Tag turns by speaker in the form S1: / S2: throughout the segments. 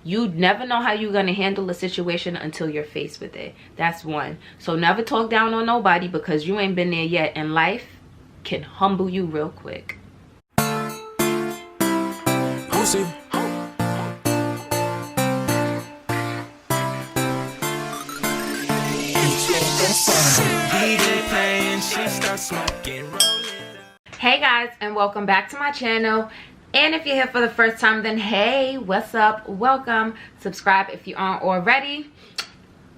S1: You never know how you're gonna handle a situation until you're faced with it. That's one. So never talk down on nobody because you ain't been there yet, and life can humble you real quick. Hey guys, and welcome back to my channel. And if you're here for the first time, then hey, what's up? Welcome. Subscribe if you aren't already.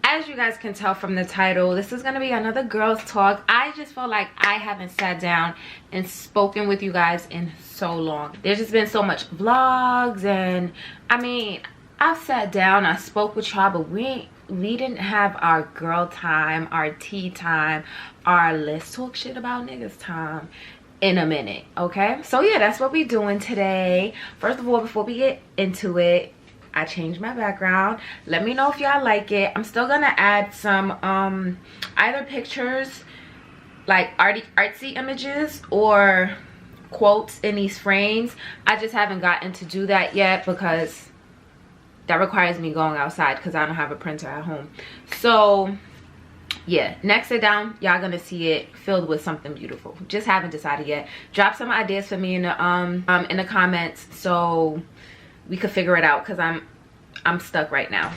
S1: As you guys can tell from the title, this is gonna be another girls talk. I just feel like I haven't sat down and spoken with you guys in so long. There's just been so much vlogs, and I mean, I've sat down, I spoke with y'all, but we didn't have our girl time, our tea time, our let's talk shit about niggas time in a minute. Okay, so yeah, that's what we're doing today. First of all, before we get into it, I changed my background. Let me know if y'all like it. I'm still gonna add some either pictures, like artsy images, or quotes in these frames. I just haven't gotten to do that yet because that requires me going outside because I don't have a printer at home. So yeah, next sit down, y'all gonna see it filled with something beautiful. Just haven't decided yet. Drop some ideas for me in the comments so we could figure it out, because I'm stuck right now.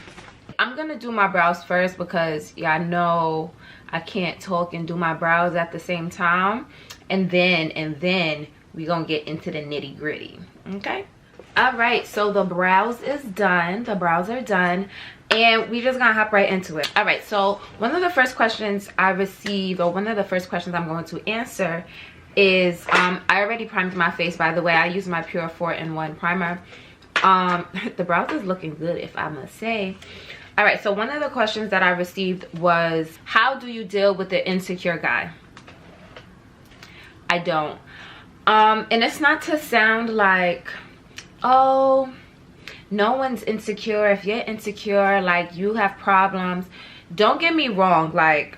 S1: I'm gonna do my brows first because y'all know I can't talk and do my brows at the same time, and then we gonna get into the nitty gritty. Okay, all right, so the brows is done. The brows are done, and we just gonna hop right into it. All right, so one of the first questions I received, or one of the first questions I'm going to answer is, I already primed my face, by the way. I use my Pure 4-in-1 primer. The brows is looking good, if I must say. All right, so one of the questions that I received was, how do you deal with the insecure guy? I don't. And it's not to sound like, oh, no one's insecure. If you're insecure, like, you have problems. Don't get me wrong, like,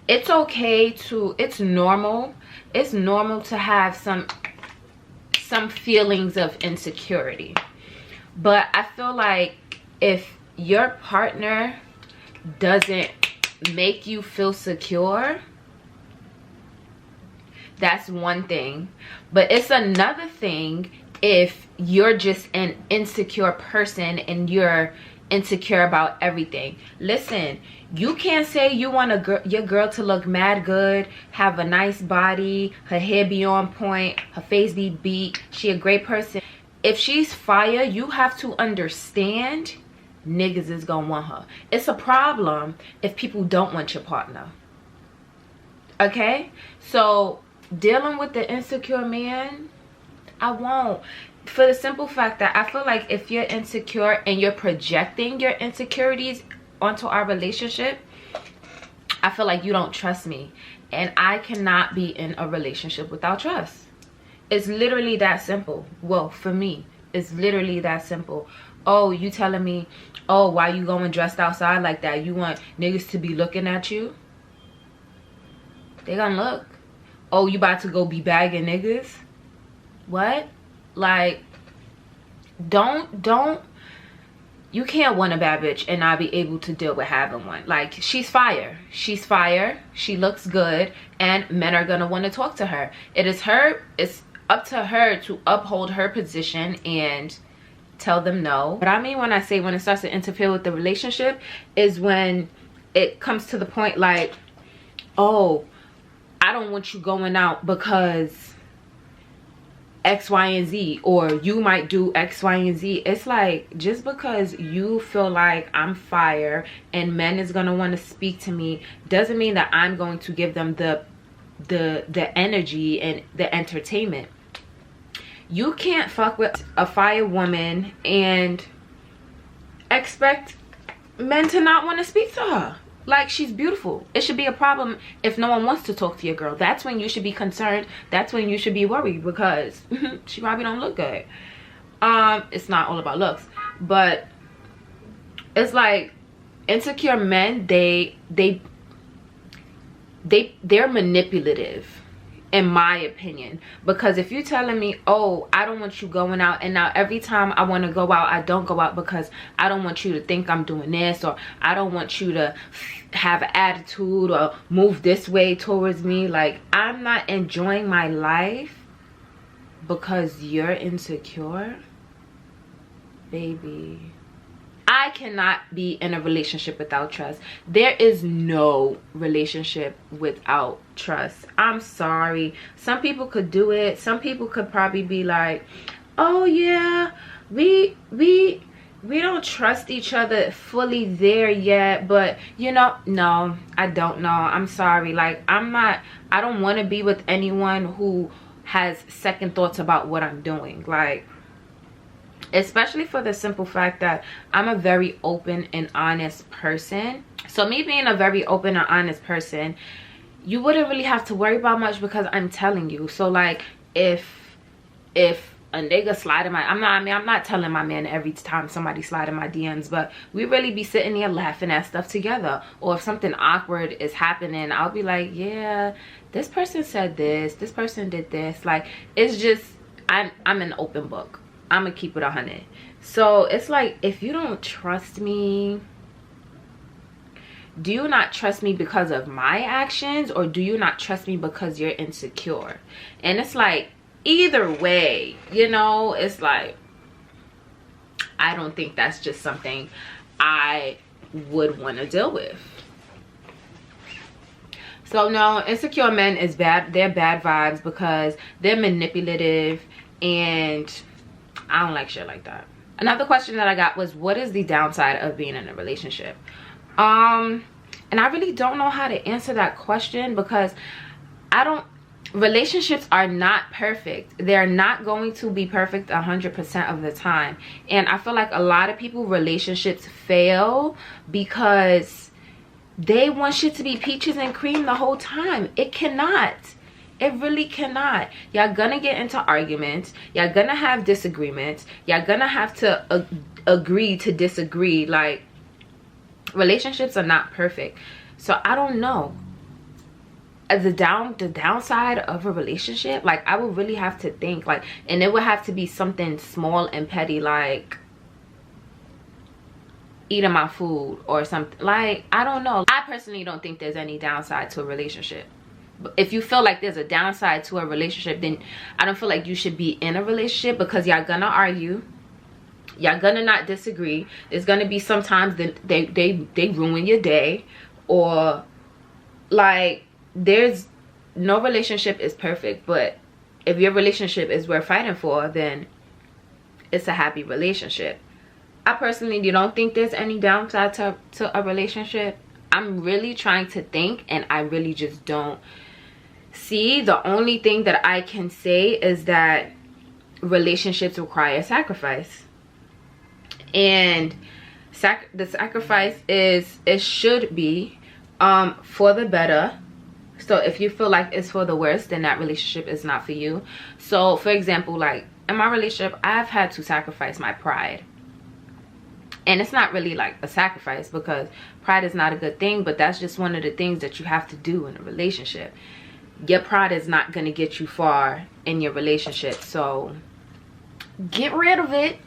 S1: it's okay to, it's normal to have some feelings of insecurity. But I feel like if your partner doesn't make you feel secure, that's one thing. But it's another thing if you're just an insecure person and you're insecure about everything. Listen, you can't say you want your girl to look mad good, have a nice body, her hair be on point, her face be beat, she a great person. If she's fire, you have to understand niggas is gonna want her. It's a problem if people don't want your partner. Okay, so dealing with the insecure man, I won't. For the simple fact that I feel like if you're insecure and you're projecting your insecurities onto our relationship, I feel like you don't trust me, and I cannot be in a relationship without trust. It's literally that simple. Well, for me, it's literally that simple. Oh, you telling me, oh, why you going dressed outside like that? You want niggas to be looking at you? They gonna look. Oh, you about to go be bagging niggas? What? Like, don't you can't want a bad bitch and not be able to deal with having one. Like, she's fire, she looks good, and men are gonna want to talk to her. It's up to her to uphold her position and tell them no. What I mean when I say when it starts to interfere with the relationship is when it comes to the point like, oh, I don't want you going out because X, Y, and Z, or you might do X, Y, and Z. It's like, just because you feel like I'm fire and men is gonna want to speak to me doesn't mean that I'm going to give them the energy and the entertainment. You can't fuck with a fire woman and expect men to not want to speak to her. Like, she's beautiful. It should be a problem if no one wants to talk to your girl. That's when you should be concerned. That's when you should be worried, because she probably don't look good. It's not all about looks, but it's like insecure men, they're manipulative. in my opinion. Because if you're telling me, oh, I don't want you going out, and now every time I want to go out, I don't go out because I don't want you to think I'm doing this, or I don't want you to have an attitude or move this way towards me. Like, I'm not enjoying my life because you're insecure. Baby, I cannot be in a relationship without trust. There is no relationship without trust. I'm sorry. Some people could do it. Some people could probably be like, oh yeah, we don't trust each other fully there yet, but you know, no, I don't know. I'm sorry. Like, I don't want to be with anyone who has second thoughts about what I'm doing. Like, especially for the simple fact that I'm a very open and honest person. So me being a very open and honest person, you wouldn't really have to worry about much because I'm telling you. So like, if a nigga slide in my, I'm not telling my man every time somebody slide in my DMs, but we really be sitting there laughing at stuff together. Or if something awkward is happening, I'll be like, yeah, this person said this person did this. Like, it's just, I'm an open book. I'm gonna keep it 100. So it's like, if you don't trust me, do you not trust me because of my actions, or do you not trust me because you're insecure? And it's like, either way, you know, it's like, I don't think that's just something I would want to deal with. So no, insecure men is bad. They're bad vibes because they're manipulative, and I don't like shit like that. Another question that I got was, what is the downside of being in a relationship? And I really don't know how to answer that question, because relationships are not perfect. They're not going to be perfect 100% of the time. And I feel like a lot of people, relationships fail because they want shit to be peaches and cream the whole time. It cannot. It really cannot. Y'all gonna get into arguments. Y'all gonna have disagreements. Y'all gonna have to agree to disagree. Like, relationships are not perfect. So I don't know. The downside of a relationship, like, I would really have to think, like, and it would have to be something small and petty, like eating my food or something. Like, I don't know. I personally don't think there's any downside to a relationship. If you feel like there's a downside to a relationship, then I don't feel like you should be in a relationship, because y'all gonna argue, y'all gonna not disagree. There's gonna be sometimes that they ruin your day, or like, there's no relationship is perfect, but if your relationship is worth fighting for, then it's a happy relationship. I personally don't think there's any downside to a relationship. I'm really trying to think, and I really just don't see. The only thing that I can say is that relationships require sacrifice, and the sacrifice it should be for the better. So if you feel like it's for the worse, then that relationship is not for you. So for example, like in my relationship, I've had to sacrifice my pride. And it's not really like a sacrifice, because pride is not a good thing, but that's just one of the things that you have to do in a relationship. Your pride is not going to get you far in your relationship, so get rid of it.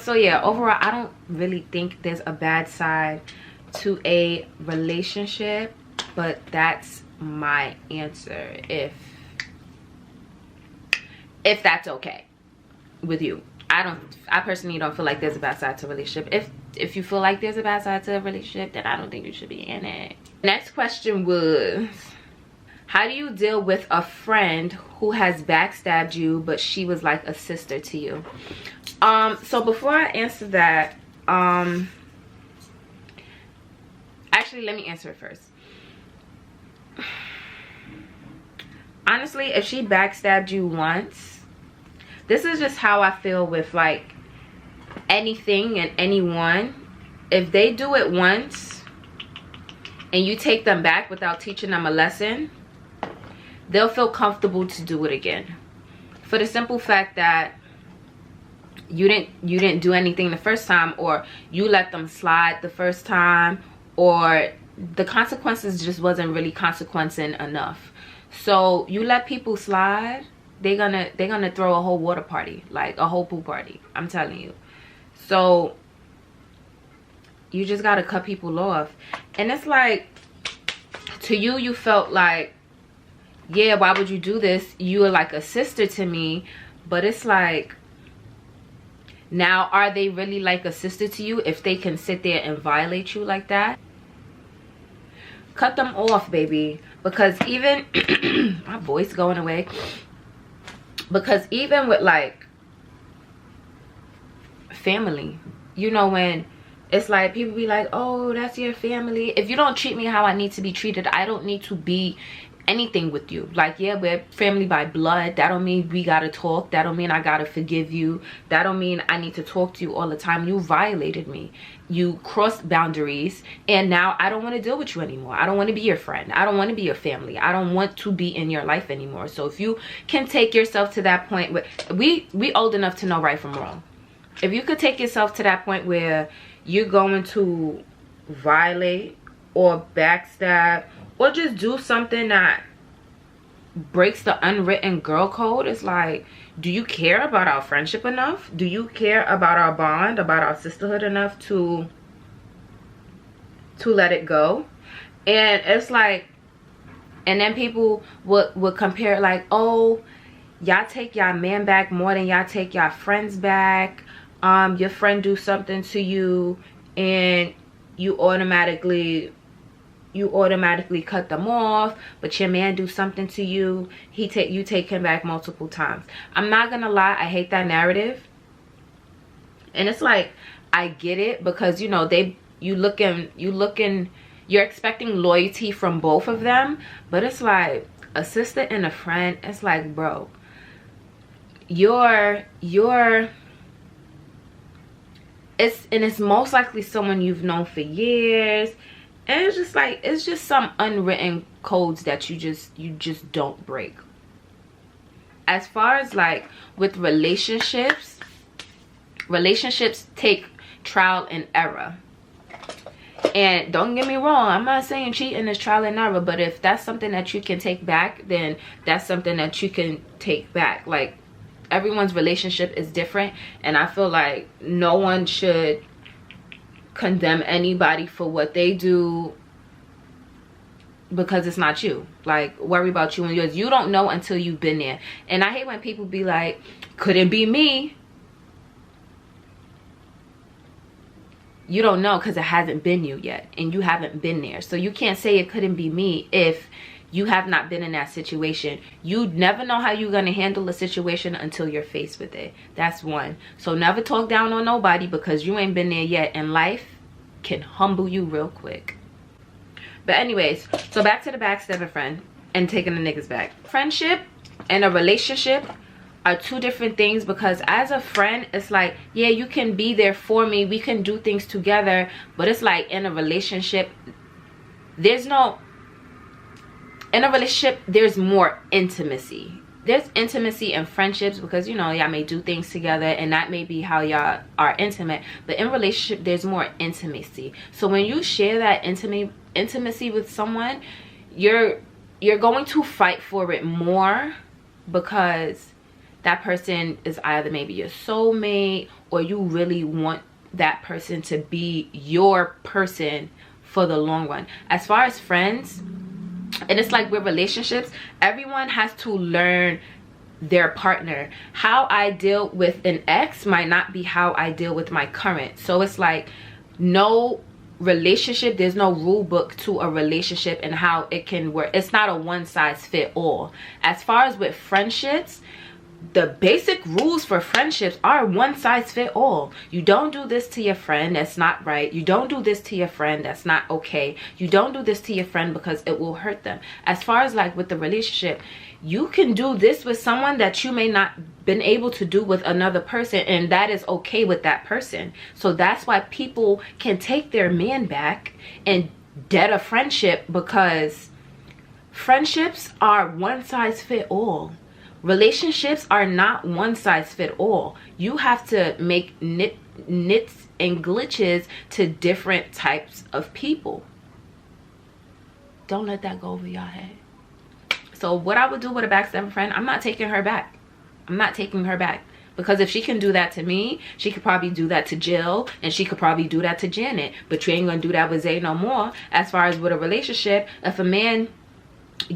S1: So yeah, overall, I don't really think there's a bad side to a relationship, but that's my answer, if that's okay with you. I personally don't feel like there's a bad side to a relationship. If you feel like there's a bad side to a relationship, then I don't think you should be in it. Next question was, how do you deal with a friend who has backstabbed you, but she was like a sister to you? So before I answer that, actually, let me answer it first. Honestly, if she backstabbed you once, this is just how I feel with like anything and anyone. If they do it once and you take them back without teaching them a lesson, they'll feel comfortable to do it again, for the simple fact that you didn't do anything the first time, or you let them slide the first time, or the consequences just wasn't really consequencing enough. So you let people slide, they're gonna throw a whole water party, like a whole pool party. I'm telling you. So you just gotta cut people off. And it's like, to you, you felt like, yeah, why would you do this? You are like a sister to me. But it's like, now are they really like a sister to you if they can sit there and violate you like that? Cut them off, baby. Because even my voice going away, because even with like family, you know, when it's like people be like, oh, that's your family. If you don't treat me how I need to be treated, I don't need to be anything with you. Like, yeah, we're family by blood. That don't mean we gotta talk. That don't mean I gotta forgive you. That don't mean I need to talk to you all the time. You violated me. You crossed boundaries, and now I don't want to deal with you anymore. I don't want to be your friend. I don't want to be your family. I don't want to be in your life anymore. So if you can take yourself to that point where we old enough to know right from wrong. If you could take yourself to that point where you're going to violate or backstab or just do something that breaks the unwritten girl code, it's like, do you care about our friendship enough? Do you care about our bond, about our sisterhood enough to let it go? And it's like, and then people would compare like, oh, y'all take y'all man back more than y'all take y'all friends back. Your friend do something to you and you automatically cut them off, but your man do something to you, you take him back multiple times. I'm not gonna lie, I hate that narrative. And it's like, I get it, because you know, you're expecting loyalty from both of them, but it's like a sister and a friend. It's like, bro, it's most likely someone you've known for years. And it's just like, it's just some unwritten codes that you just don't break. As far as like with relationships take trial and error. And don't get me wrong, I'm not saying cheating is trial and error, but if that's something that you can take back, then that's something that you can take back. Like, everyone's relationship is different, and I feel like no one should condemn anybody for what they do because it's not you. Like, worry about you and yours. You don't know until you've been there. And I hate when people be like, couldn't be me. You don't know because it hasn't been you yet, and you haven't been there. So you can't say it couldn't be me if you have not been in that situation. You never know how you're going to handle a situation until you're faced with it. That's one. So never talk down on nobody because you ain't been there yet, and life can humble you real quick. But anyways, so back to the backstabbing friend and taking the niggas back. Friendship and a relationship are two different things, because as a friend, it's like, yeah, you can be there for me, we can do things together, but it's like in a relationship, there's more intimacy. There's intimacy in friendships because, you know, y'all may do things together and that may be how y'all are intimate, but in relationship there's more intimacy. So when you share that intimacy with someone, you're going to fight for it more, because that person is either maybe your soulmate, or you really want that person to be your person for the long run. As far as friends, and it's like with relationships, everyone has to learn their partner. How I deal with an ex might not be how I deal with my current. So it's like, no relationship, there's no rule book to a relationship and how it can work. It's not a one size fit all. As far as with friendships, the basic rules for friendships are one size fit all. You don't do this to your friend, that's not right. You don't do this to your friend, that's not okay. You don't do this to your friend because it will hurt them. As far as like with the relationship, you can do this with someone that you may not been able to do with another person, and that is okay with that person. So that's why people can take their man back and dead a friendship, because friendships are one size fit all. Relationships are not one size fit all. You have to make nits and glitches to different types of people. Don't let that go over your head. So what I would do with a backstabbing friend, I'm not taking her back. I'm not taking her back. Because if she can do that to me, she could probably do that to Jill, and she could probably do that to Janet. But you ain't gonna do that with Zay no more. As far as with a relationship, if a man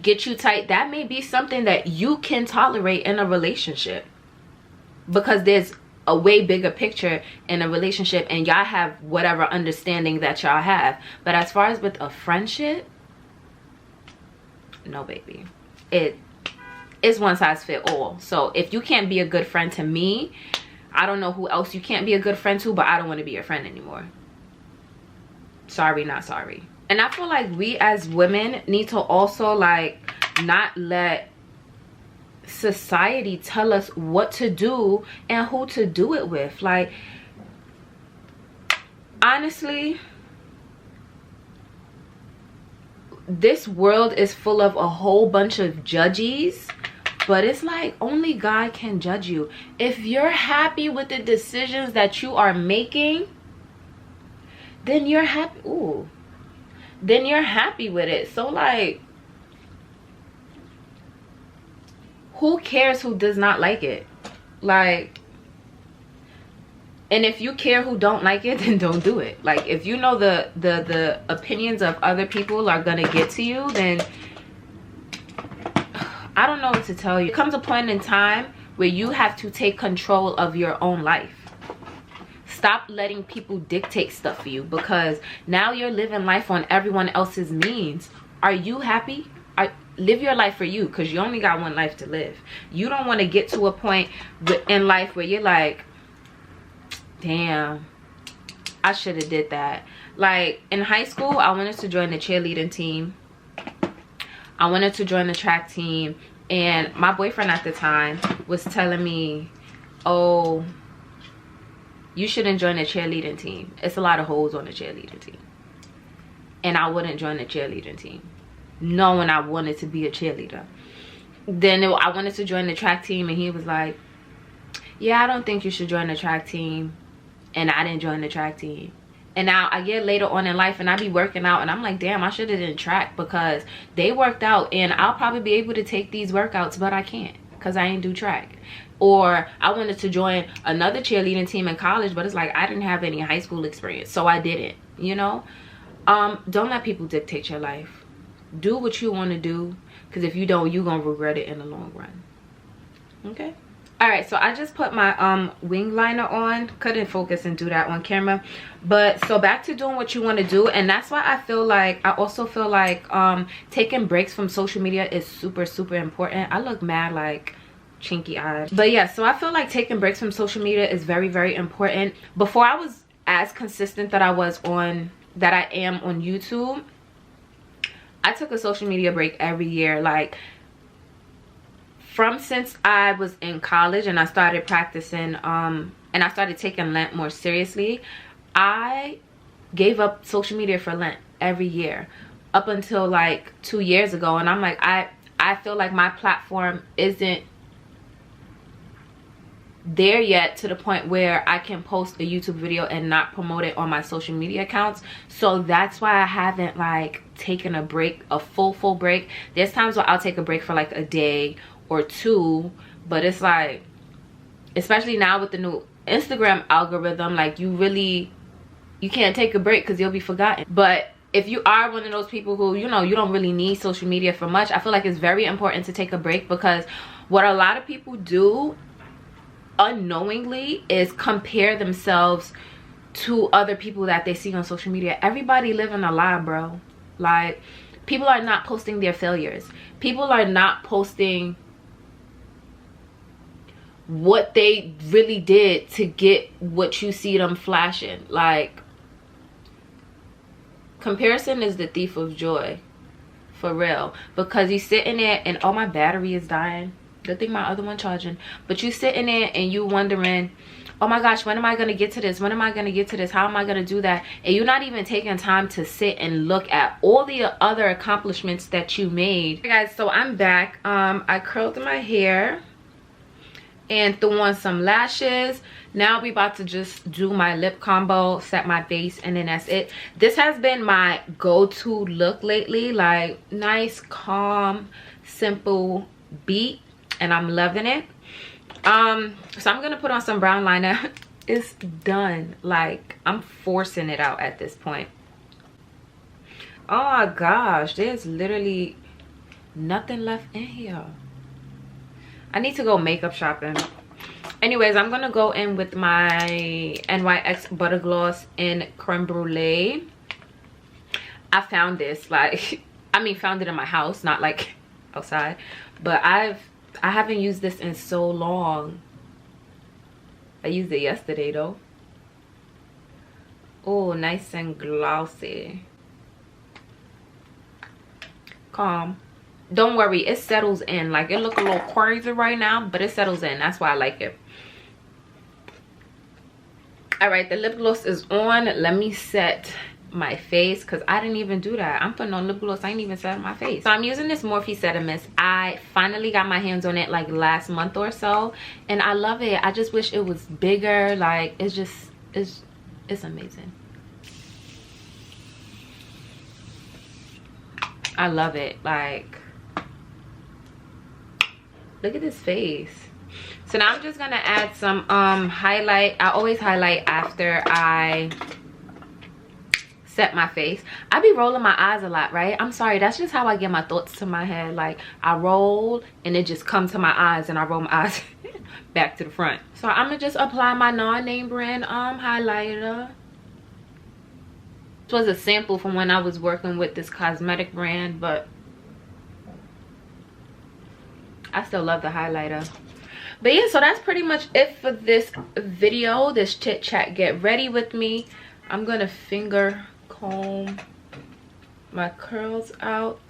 S1: gets you tight, that may be something that you can tolerate in a relationship. Because there's a way bigger picture in a relationship, and y'all have whatever understanding that y'all have. But as far as with a friendship, no, baby. It's one size fit all. So if you can't be a good friend to me, I don't know who else you can't be a good friend to, but I don't want to be your friend anymore. Sorry, not sorry. And I feel like we as women need to also like not let society tell us what to do and who to do it with. Like, honestly, this world is full of a whole bunch of judges, but it's like only God can judge you. If you're happy with the decisions that you are making, then you're happy. Ooh, then you're happy with it. So like, who cares who does not like it? Like, and if you care who don't like it, then don't do it. Like, if you know the opinions of other people are gonna get to you, then I don't know what to tell you. There comes a point in time where you have to take control of your own life. Stop letting people dictate stuff for you, because now you're living life on everyone else's means. Are you happy? Live your life for you, because you only got one life to live. You don't want to get to a point in life where you're like, damn, I should have did that. Like, in high school, I wanted to join the cheerleading team. I wanted to join the track team, and my boyfriend at the time was telling me, oh, you shouldn't join the cheerleading team. It's a lot of hoes on the cheerleading team. And I wouldn't join the cheerleading team, knowing I wanted to be a cheerleader. Then I wanted to join the track team, and he was like, yeah, I don't think you should join the track team. And I didn't join the track team. And now I get later on in life and I be working out, and I'm like, damn, I should have done track, because they worked out and I'll probably be able to take these workouts, but I can't because I ain't do track. Or I wanted to join another cheerleading team in college, but it's like I didn't have any high school experience, so I didn't, you know. Don't let people dictate your life. Do what you want to do, because if you don't, you're gonna regret it in the long run. Okay. All right, so I just put my wing liner on. Couldn't focus and do that on camera. But so back to doing what you want to do. And that's why I also feel like taking breaks from social media is super important. I look mad like chinky eyed, but yeah, so I feel like taking breaks from social media is very important. Before, I was as consistent that I am on YouTube. I took a social media break every year, like since I was in college and I started practicing and I started taking Lent more seriously. I gave up social media for Lent every year up until like 2 years ago, and I'm like, I feel like my platform isn't there yet to the point where I can post a YouTube video and not promote it on my social media accounts. So that's why I haven't like taken a break, a full break. There's times where I'll take a break for like a day or two, but it's like, especially now with the new Instagram algorithm, like you can't take a break because you'll be forgotten. But if you are one of those people who, you know, you don't really need social media for much, I feel like it's very important to take a break, because what a lot of people do unknowingly is compare themselves to other people that they see on social media. Everybody living a lie, bro. Like, people are not posting their failures. People are not posting what they really did to get what you see them flashing. Like, comparison is the thief of joy, for real. Because you sitting there and, oh, my battery is dying, good thing my other one charging. But you sitting there and you wondering, oh my gosh, when am I gonna get to this? When am I gonna get to this? How am I gonna do that? And you're not even taking time to sit and look at all the other accomplishments that you made. Hey guys, so I'm back. I curled my hair and threw on some lashes. Now we about to just do my lip combo, set my base, and then that's it. This has been my go-to look lately, like nice, calm, simple beat, and I'm loving it. So I'm gonna put on some brown liner. It's done. Like, I'm forcing it out at this point. Oh my gosh, there's literally nothing left in here. I need to go makeup shopping. Anyways, I'm gonna go in with my NYX butter gloss in creme brulee. I found this, like, I mean, found it in my house, not like outside, but I haven't used this in so long. I used it yesterday though. Oh, nice and glossy. Calm. Don't worry, it settles in. Like, it look a little crazy right now, but it settles in. That's why I like it. All right, the lip gloss is on. Let me set my face, because I didn't even do that. I'm putting on lip gloss. I ain't even set my face. So I'm using this Morphe Set Mist. I finally got my hands on it like last month or so, and I love it. I just wish it was bigger. Like, it's just, it's amazing. I love it. Like, look at this face. So now I'm just gonna add some highlight. I always highlight after I set my face. I be rolling my eyes a lot, right? I'm sorry, that's just how I get my thoughts to my head. Like, I roll and it just comes to my eyes, and I roll my eyes back to the front. So I'm gonna just apply my non-name brand highlighter. This was a sample from when I was working with this cosmetic brand, but I still love the highlighter. But yeah, so that's pretty much it for this video, this chit chat. Get ready with me. I'm gonna finger comb my curls out.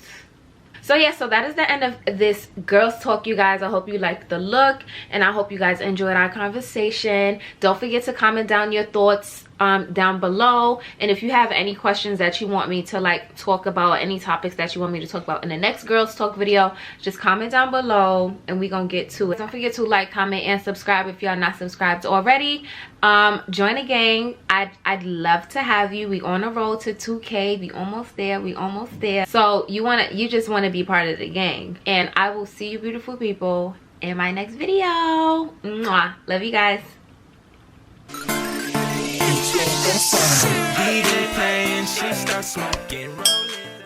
S1: So yeah, so that is the end of this girls talk, you guys. I hope you liked the look, and I hope you guys enjoyed our conversation. Don't forget to comment down your thoughts down below, and if you have any questions that you want me to like talk about, any topics that you want me to talk about in the next girls talk video, just comment down below and we gonna get to it. Don't forget to like, comment, and subscribe if y'all not subscribed already. Join the gang. I'd love to have you. We on a roll to 2K. We almost there. So you just want to be part of the gang, and I will see you beautiful people in my next video. Mwah. Love you guys.
S2: DJ playing, she starts smoking, rolling.